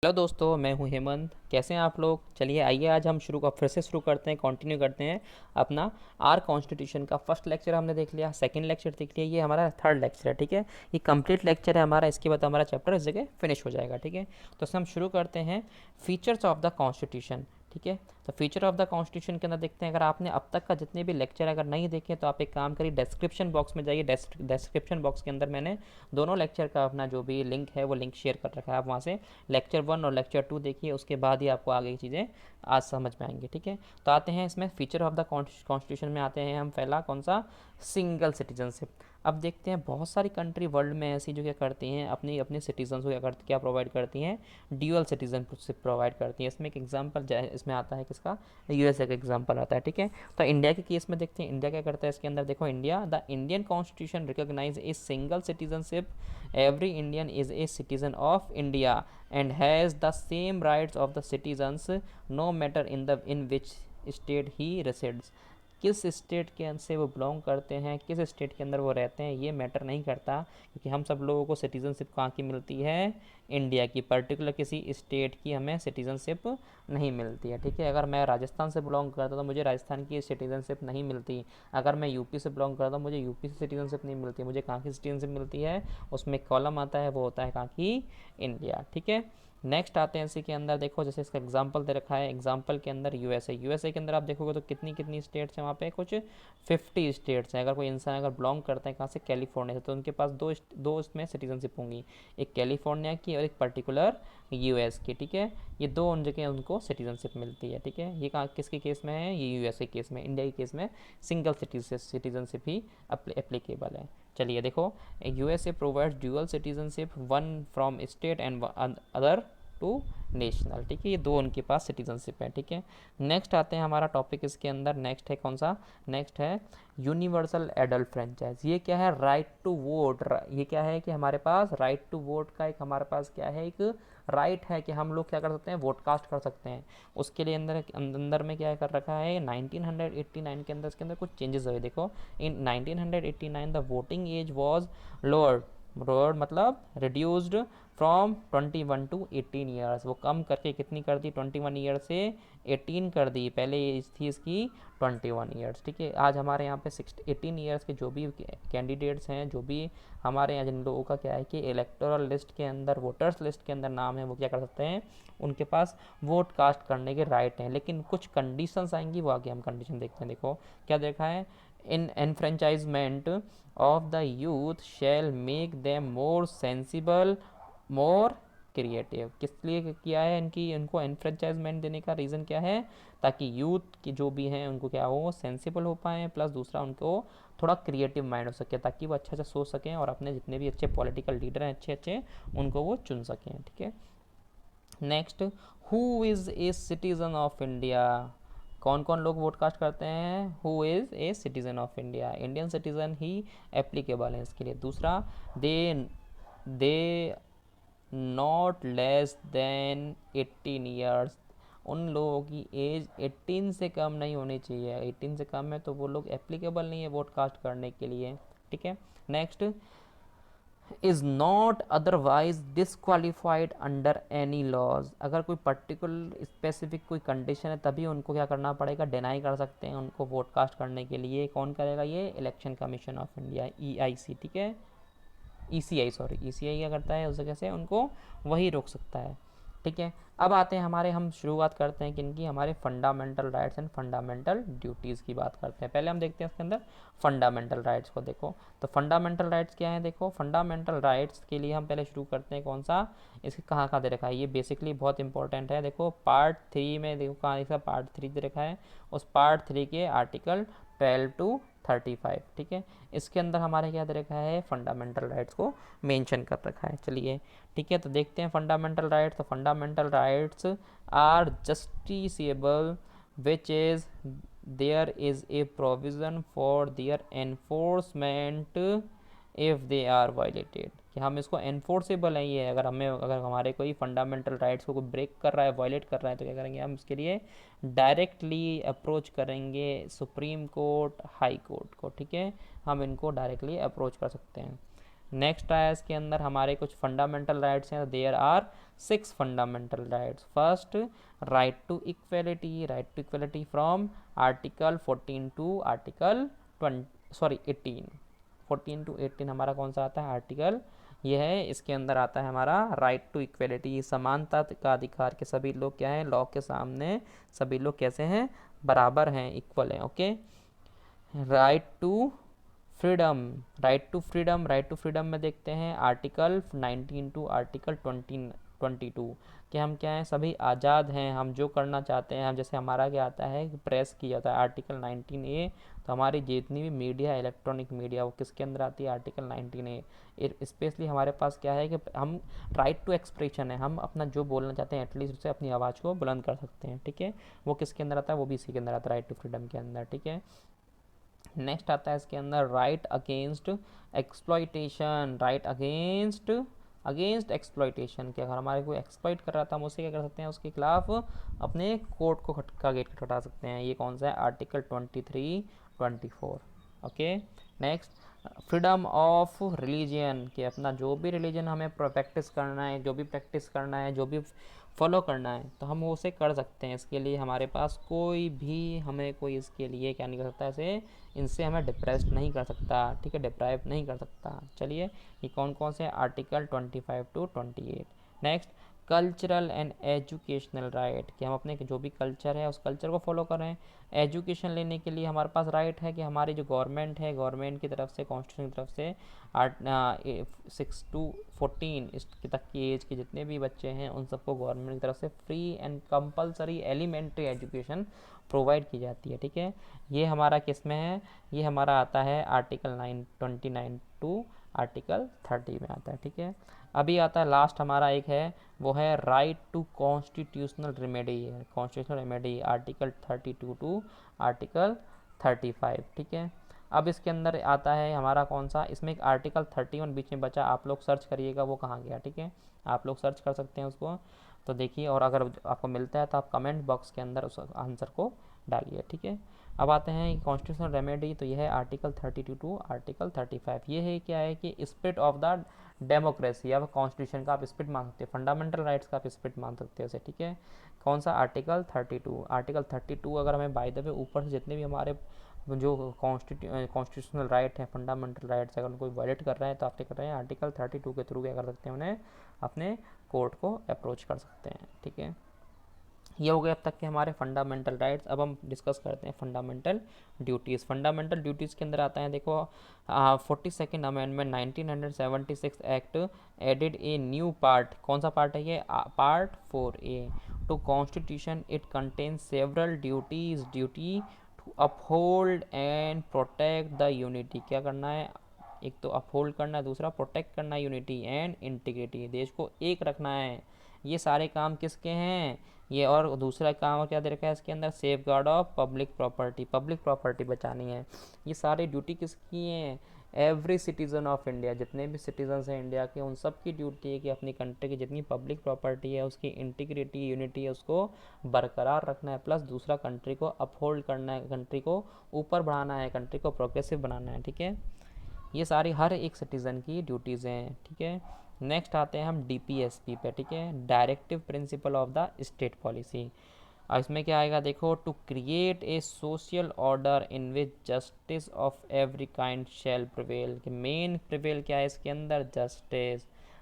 Hello दोस्तों, मैं हूं हेमंत। कैसे हैं आप लोग? चलिए आइए आज हम फिर से शुरू करते हैं, कंटिन्यू करते हैं अपना आर कॉन्स्टिट्यूशन का। फर्स्ट लेक्चर हमने देख लिया, सेकंड लेक्चर देख लिया, ये हमारा थर्ड लेक्चर है। ठीक है, ये कंप्लीट लेक्चर है हमारा। इसके बाद हमारा चैप्टर इस जगह फिनिश हो जाएगा। ठीक है, तो हम शुरू करते हैं फीचर्स ऑफ द कॉन्स्टिट्यूशन। ठीक है, तो फीचर ऑफ द कॉन्स्टिट्यूशन के अंदर देखते हैं। अगर आपने अब तक का जितने भी लेक्चर अगर नहीं देखे तो आप एक काम करिए, डिस्क्रिप्शन बॉक्स में जाइए। डिस्क्रिप्शन बॉक्स के अंदर मैंने दोनों लेक्चर का अपना जो भी लिंक है वो लिंक शेयर कर रखा है। आप वहाँ से लेक्चर 1 और लेक्चर 2 देखिए, उसके बाद ही आपको आगे की चीज़ें आज समझ में आएंगी। ठीक है, तो आते हैं इसमें फीचर ऑफ द कॉन्स्टिट्यूशन में आते हैं हम। पहला कौन सा? Single citizenship. अब देखते हैं बहुत सारी कंट्री वर्ल्ड में ऐसी जो क्या करती हैं, अपनी अपने सिटीजन को क्या प्रोवाइड करती हैं, ड्यूअल सिटीजनशिप प्रोवाइड करती हैं। इसमें एक एग्जांपल इसमें आता है किसका? यूएसए का एग्जांपल आता है। ठीक है, तो इंडिया के केस में देखते हैं इंडिया क्या करता है इसके अंदर। देखो, India the Indian constitution recognize a single citizenship. Every Indian is a citizen of India and has the same rights of the citizens no matter in which state he resides। किस state के अंदर से वो belong करते हैं, किस state के अंदर वो रहते हैं, ये मैटर नहीं करता, क्योंकि हम सब लोगों को सिटीजनशिप कहाँ की मिलती है? इंडिया की। पर्टिकुलर किसी स्टेट की हमें सिटीजनशिप नहीं मिलती है। ठीक है, अगर मैं राजस्थान से बिलोंग करता तो मुझे राजस्थान की सिटीजनशिप नहीं मिलती। अगर मैं यूपी से बिलोंग करता हूँ, मुझे यूपी से सिटीजनशिप नहीं मिलती। मुझे कहाँ की सिटीजनशिप मिलती है? उसमें कॉलम आता है, वो होता है कहाँ की? इंडिया। ठीक है, नेक्स्ट आते हैं इसी के अंदर। देखो, जैसे इसका एग्जांपल दे रखा है, एग्जांपल के अंदर यूएसए के अंदर आप देखोगे तो कितनी कितनी स्टेट्स हैं वहाँ पे? कुछ 50 स्टेट्स हैं। अगर कोई इंसान अगर बिलोंग करता है कहाँ से? कैलिफोर्निया से, तो उनके पास दो इसमें सिटीजनशिप होंगी, एक कैलिफोर्निया की और एक पर्टिकुलर यूएस की। ठीक है, ये दो उन जगह उनको सिटीजनशिप मिलती है। ठीक है, ये कहाँ किसके केस में है? ये यूएसए केस में। इंडिया के केस में सिंगल सिटीजनशिप ही एप्लीकेबल है। चलिए देखो, USA provides dual citizenship, one from state and other to national. ठीक है, ये दो उनके पास सिटीजनशिप है। ठीक है, नेक्स्ट आते हैं हमारा टॉपिक इसके अंदर। नेक्स्ट है कौन सा? नेक्स्ट है यूनिवर्सल एडल्ट फ्रेंचाइज। ये क्या है? Right to vote. ये क्या है कि हमारे पास राइट टू वोट का एक हमारे पास क्या है? एक राइट है कि हम लोग क्या कर सकते हैं? वोट कास्ट कर सकते हैं। उसके लिए अंदर अंदर में क्या कर रखा है? 1989 के अंदर इसके अंदर कुछ चेंजेस हुए। देखो, in 1989 the voting age was lowered. Lowered मतलब रिड्यूस्ड फ्रॉम 21 टू 18 ईयर्स। वो कम करके कितनी कर दी? 21 ईयर से 18 कर दी। पहले एज थी इसकी 21 ईयर्स। ठीक है, आज हमारे यहाँ पे 18 ईयर्स के जो भी कैंडिडेट्स हैं, जो भी हमारे यहाँ जिन लोगों का क्या है कि इलेक्टोरल लिस्ट के अंदर, वोटर्स लिस्ट के अंदर नाम है, वो क्या कर सकते हैं? उनके पास वोट कास्ट करने के राइट हैं। लेकिन कुछ कंडीशंस आएंगी, वो आगे हम कंडीशन देखते हैं। देखो क्या देखा है? In enfranchisement of the youth shall make them more sensible, more creative. किस लिए किया है? इनको एनफ्रेंचाइजमेंट देने का रीज़न क्या है? ताकि यूथ की जो भी हैं उनको क्या हो? सेंसिबल हो पाएँ, प्लस दूसरा उनको थोड़ा क्रिएटिव माइंड हो सके, ताकि वो अच्छा सोच सकें और अपने जितने भी अच्छे पॉलिटिकल लीडर हैं अच्छे अच्छे, उनको वो चुन सकें। ठीक है, next, who is a citizen of India. कौन कौन लोग वोट कास्ट करते हैं? Who is a citizen of India. Indian citizen ही एप्लीकेबल है इसके लिए। दूसरा, they they not less than 18 years. उन लोगों की एज 18 से कम नहीं होनी चाहिए। 18 से कम है तो वो लोग एप्लीकेबल नहीं है वोट कास्ट करने के लिए। ठीक है, next, is not otherwise disqualified under any laws. अगर कोई पर्टिकुलर स्पेसिफिक कोई कंडीशन है तभी उनको क्या करना पड़ेगा? डिनाई कर सकते हैं उनको वोट कास्ट करने के लिए। कौन करेगा? ये election commission of India, EIC. ठीक है, ईसीआई, सॉरी, ईसीआई क्या करता है? उस जगह से उनको वही रोक सकता है। ठीक है, अब आते हैं हमारे, हम शुरुआत करते हैं किनकी? हमारे fundamental rights and fundamental duties की बात करते हैं। पहले हम देखते हैं इसके अंदर फंडामेंटल राइट्स को। देखो, तो फंडामेंटल राइट्स क्या है? देखो, फंडामेंटल राइट्स के लिए हम पहले शुरू करते हैं कौन सा? इसके कहाँ कहाँ दे रखा है? ये बेसिकली बहुत इंपॉर्टेंट है। देखो पार्ट 3 में, देखो कहाँ इसका पार्ट 3 दे रखा है, उस पार्ट 3 के आर्टिकल 12 टू 35। ठीक है, इसके अंदर हमारे क्या दे रखा है? फंडामेंटल राइट्स को मेंशन कर रखा है। चलिए ठीक है, तो देखते हैं फंडामेंटल राइट्स। तो fundamental rights are justiciable which is there is a provision for their enforcement if they are violated. कि हम इसको एनफोर्सेबल है ये, अगर हमारे कोई फंडामेंटल राइट्स को कोई ब्रेक कर रहा है, वायलेट कर रहा है, तो क्या करेंगे? हम इसके लिए डायरेक्टली अप्रोच करेंगे सुप्रीम कोर्ट, हाई कोर्ट को। ठीक है, हम इनको डायरेक्टली अप्रोच कर सकते हैं। नेक्स्ट आया इसके अंदर हमारे कुछ फंडामेंटल राइट्स हैं, there are 6 fundamental rights. First, right to equality from article 14 to article 18। 14 to 18 हमारा कौन सा आता है आर्टिकल, ये है, इसके अंदर आता है हमारा राइट टू इक्वलिटी, समानता का अधिकार के सभी लोग क्या हैं, लॉ के सामने सभी लोग कैसे हैं, बराबर हैं, इक्वल हैं। Okay. Right to freedom, right to freedom में देखते हैं आर्टिकल 19 टू आर्टिकल 22 कि हम क्या हैं, सभी आज़ाद हैं, हम जो करना चाहते हैं, हम जैसे हमारा क्या आता है प्रेस किया जाता है आर्टिकल 19A, तो हमारी जितनी भी मीडिया, इलेक्ट्रॉनिक मीडिया, वो किसके अंदर आती है आर्टिकल 19A। स्पेशली हमारे पास क्या है कि हम राइट टू एक्सप्रेशन है, हम अपना जो बोलना चाहते हैं एटलीस्ट उससे अपनी आवाज़ को बुलंद कर सकते हैं, ठीक है, वो किसके अंदर आता है, वो भी इसी के अंदर आता है, राइट टू फ्रीडम के अंदर, ठीक है। नेक्स्ट आता है इसके अंदर right against exploitation, right against exploitation, कि अगर हमारे कोई एक्सप्लॉइट कर रहा था हम उससे क्या कर सकते हैं, उसके खिलाफ अपने कोर्ट को का गेट खटखटा सकते हैं। ये कौन सा है article 23, 24। Okay. Next, freedom of religion, कि अपना जो भी रिलीजन हमें प्रैक्टिस करना है, जो भी प्रैक्टिस करना है, जो भी फॉलो करना है, तो हम उसे कर सकते हैं। इसके लिए हमारे पास कोई भी हमें कोई इसके लिए क्या नहीं कर सकता, ऐसे इनसे हमें डिप्रेस्ड नहीं कर सकता, ठीक है, डिप्राइव नहीं कर सकता। चलिए, ये कौन कौन से article 25 to 28। Next, cultural and educational right, कि हम अपने जो भी कल्चर है उस कल्चर को फॉलो करें। एजुकेशन लेने के लिए हमारे पास राइट है कि हमारी जो गवर्नमेंट है, गवर्नमेंट की तरफ से, कॉन्स्टिट्यूशन की तरफ से 6 टू 14 इस तक की एज के जितने भी बच्चे हैं उन सबको गवर्नमेंट की तरफ से free and compulsory elementary education provide की जाती है, ठीक है। ये हमारा किस में है, ये हमारा आता है आर्टिकल 29 टू आर्टिकल 30 में आता है, ठीक है। अभी आता है लास्ट हमारा एक है, वो है right to constitutional remedy, constitutional remedy article 32 to article 35, ठीक है। अब इसके अंदर आता है हमारा कौन सा, इसमें एक आर्टिकल 31 बीच में बचा, आप लोग सर्च करिएगा वो कहाँ गया, ठीक है, आप लोग सर्च कर सकते हैं उसको, तो देखिए, और अगर आपको मिलता है तो आप कमेंट बॉक्स के अंदर उस आंसर को डालिए, ठीक है। अब आते हैं कॉन्स्टिट्यूशनल रेमेडी, तो यह है आर्टिकल 32 टू आर्टिकल 35। ये है क्या है कि स्पिरिट ऑफ द डेमोक्रेसी, अब कॉन्स्टिट्यूशन का आप स्पिरिट मान सकते हैं, फंडामेंटल राइट्स का आप स्पिरिट मान सकते हैं उसे, ठीक है। कौन सा आर्टिकल 32, आर्टिकल 32 अगर हमें बाय द वे ऊपर से जितने भी हमारे जो कॉन्स्टिट्यूशनल राइट है, फंडामेंटल राइट्स, अगर कोई वायलेट कर रहे हैं तो आप क्या कर रहे हैं आर्टिकल 32 के थ्रू क्या कर सकते हैं, उन्हें अपने कोर्ट को अप्रोच कर सकते हैं, ठीक है। ये हो गए अब तक के हमारे फंडामेंटल राइट्स। अब हम डिस्कस करते हैं फंडामेंटल ड्यूटीज़। फंडामेंटल ड्यूटीज़ के अंदर आता है, देखो 42nd amendment 1976 act added a new part, कौन सा पार्ट है ये, part 4A to constitution. It contains several duty to uphold and protect the unity, क्या करना है, एक तो अपहोल्ड करना है, दूसरा प्रोटेक्ट करना है यूनिटी एंड इंटीग्रिटी, देश को एक रखना है। ये सारे काम किसके हैं, ये, और दूसरा काम क्या दे रखा है इसके अंदर, safe guard of public property बचानी है। ये सारी ड्यूटी किसकी है, एवरी सिटीज़न ऑफ इंडिया, जितने भी सिटीजन्स हैं इंडिया के उन सब की ड्यूटी है कि अपनी कंट्री की जितनी पब्लिक प्रॉपर्टी है उसकी इंटीग्रिटी, यूनिटी है, उसको बरकरार रखना है, प्लस दूसरा कंट्री को अपहोल्ड करना है, कंट्री को ऊपर बढ़ाना है, कंट्री को प्रोग्रेसिव बनाना है, ठीक है। ये सारी हर एक सिटीज़न की ड्यूटीज़ हैं, ठीक है। नेक्स्ट आते हैं हम DPSP पे, ठीक है, directive principle of the state policy. और इसमें क्या आएगा, देखो, to create a social order in which justice of every kind shall prevail, कि मेन प्रिवेल क्या है इसके अंदर,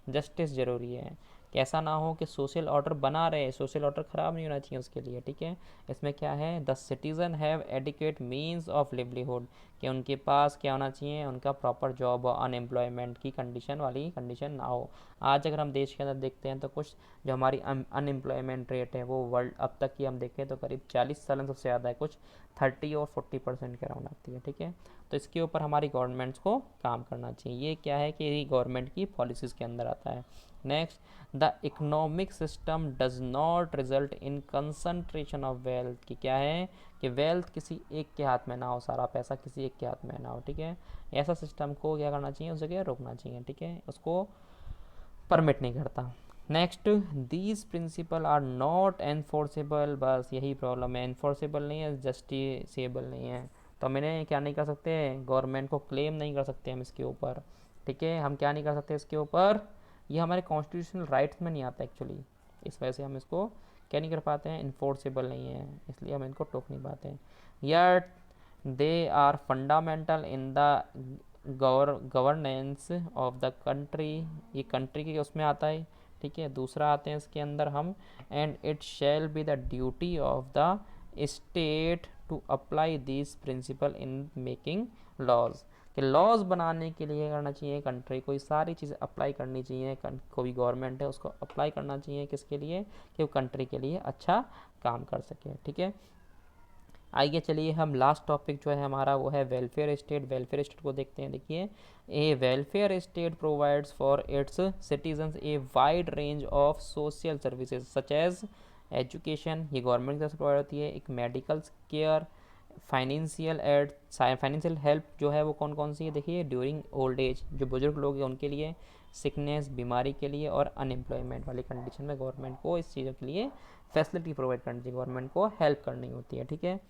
जस्टिस जरूरी है, कि ऐसा ना हो कि सोशल ऑर्डर बना रहे, सोशल ऑर्डर ख़राब नहीं होना चाहिए उसके लिए, ठीक है। इसमें क्या है, the citizen have adequate means of livelihood, कि उनके पास क्या होना चाहिए, उनका प्रॉपर जॉब, अनएम्प्लॉयमेंट की कंडीशन ना हो। आज अगर हम देश के अंदर देखते हैं तो कुछ जो हमारी अनएम्प्लॉयमेंट रेट है वो वर्ल्ड अब तक की हम देखें तो करीब 40 सालों से ज़्यादा है, कुछ 30 और 40% के अराउंड आती है, ठीक है। तो इसके ऊपर हमारी गवर्नमेंट्स को काम करना चाहिए। ये क्या है कि ये गवर्नमेंट की पॉलिसीज़ के अंदर आता है। Next, the economic system does not result in concentration of wealth, कि क्या है कि वेल्थ किसी एक के हाथ में ना हो, सारा पैसा किसी एक के हाथ में ना हो, ठीक है। ऐसा सिस्टम को क्या करना चाहिए, उस जगह रोकना चाहिए, ठीक है, उसको परमिट नहीं करता। Next, these principle are not enforceable, बस यही प्रॉब्लम है, एनफोर्सेबल नहीं है, जस्टिसेबल नहीं है, तो हम इन्हें क्या नहीं कर सकते, गवर्नमेंट को क्लेम नहीं कर सकते हम इसके ऊपर, ठीक है, हम क्या नहीं कर सकते इसके ऊपर, ये हमारे कॉन्स्टिट्यूशनल राइट्स में नहीं आता एक्चुअली, इस वजह से हम इसको क्या नहीं कर पाते हैं, इन्फोर्सेबल नहीं है, इसलिए हम इनको टोक नहीं पाते हैं। Yet they are fundamental in the governance of the country, ये कंट्री के उसमें आता है, ठीक है। दूसरा आते हैं इसके अंदर हम, and it shall be the duty of the state to apply this principle in making laws, कि लॉज बनाने के लिए करना चाहिए कंट्री को, ये सारी चीज़ें अप्लाई करनी चाहिए, कोई गवर्नमेंट है उसको अप्लाई करना चाहिए, किसके लिए, कि वो कंट्री के लिए अच्छा काम कर सके, ठीक है। आइए चलिए हम लास्ट टॉपिक जो है हमारा वो है वेलफेयर स्टेट। वेलफेयर स्टेट को देखते हैं। देखिए, a welfare state provides for its citizens a wide range of social services such as education, ये गवर्नमेंट की तरफ से प्रोवाइड होती है, एक medical care, financial aid, financial help जो है वो कौन कौन सी है, देखिए ड्यूरिंग ओल्ड एज, जो बुजुर्ग लोग हैं उनके लिए, सिकनेस बीमारी के लिए, और अनएम्प्लॉयमेंट वाली कंडीशन में गवर्नमेंट को इस चीज़ों के लिए फैसिलिटी प्रोवाइड करनी चाहिए, गवर्नमेंट को हेल्प करनी होती है, ठीक है।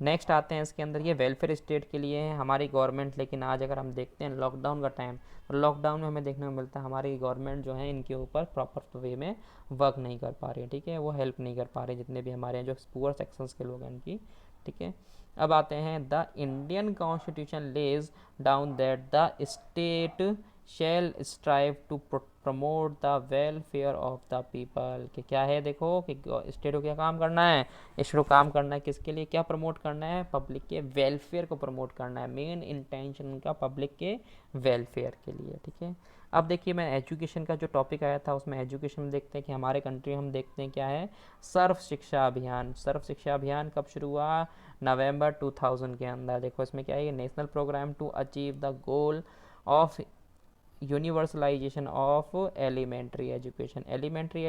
नेक्स्ट आते हैं इसके अंदर, ये वेलफेयर स्टेट के लिए है हमारी गवर्नमेंट, लेकिन आज अगर हम देखते हैं लॉकडाउन का टाइम, तो लॉकडाउन में हमें देखने को मिलता है हमारी गवर्नमेंट जो है इनके ऊपर प्रॉपर वे में वर्क नहीं कर पा रही है, ठीक है, वो हेल्प नहीं कर पा रही जितने भी हमारे जो पुअर सेक्शंस के लोग हैं उनकी, ठीक है। अब आते हैं, the Indian constitution lays down that the state shall strive to promote the welfare of the people, कि क्या है, देखो कि स्टेट को क्या काम करना है, स्टेट को काम करना है किसके लिए, क्या प्रमोट करना है, पब्लिक के वेलफेयर को प्रमोट करना है, मेन इंटेंशन उनका पब्लिक के वेलफेयर के लिए, ठीक है। अब देखिए, मैं एजुकेशन का जो टॉपिक आया था उसमें एजुकेशन में देखते हैं कि हमारे कंट्री में हम देखते हैं क्या है, सर्व शिक्षा अभियान। सर्व शिक्षा अभियान कब शुरू हुआ, नवंबर 2000 के अंदर। देखो इसमें क्या है, national programme to achieve the goal of universalisation of elementary education. Elementary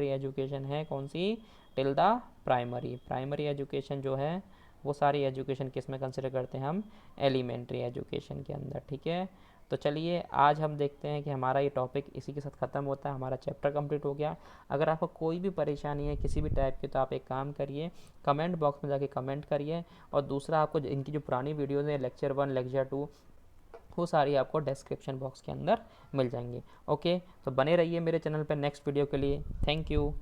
education है कौन सी, till the primary. Primary education जो है वो सारी एजुकेशन किस में कंसिडर करते हैं हम, एलिमेंट्री एजुकेशन के अंदर, ठीक है। तो चलिए आज हम देखते हैं कि हमारा ये टॉपिक इसी के साथ ख़त्म होता है, हमारा चैप्टर कंप्लीट हो गया। अगर आपको कोई भी परेशानी है किसी भी टाइप की, तो आप एक काम करिए, कमेंट बॉक्स में जाके कमेंट करिए, और दूसरा आपको इनकी जो पुरानी वीडियोज़ हैं लेक्चर 1 लेक्चर 2 वो सारी आपको डिस्क्रिप्शन बॉक्स के अंदर मिल जाएंगी। ओके, तो बने रहिए मेरे चैनल पर नेक्स्ट वीडियो के लिए। Thank you.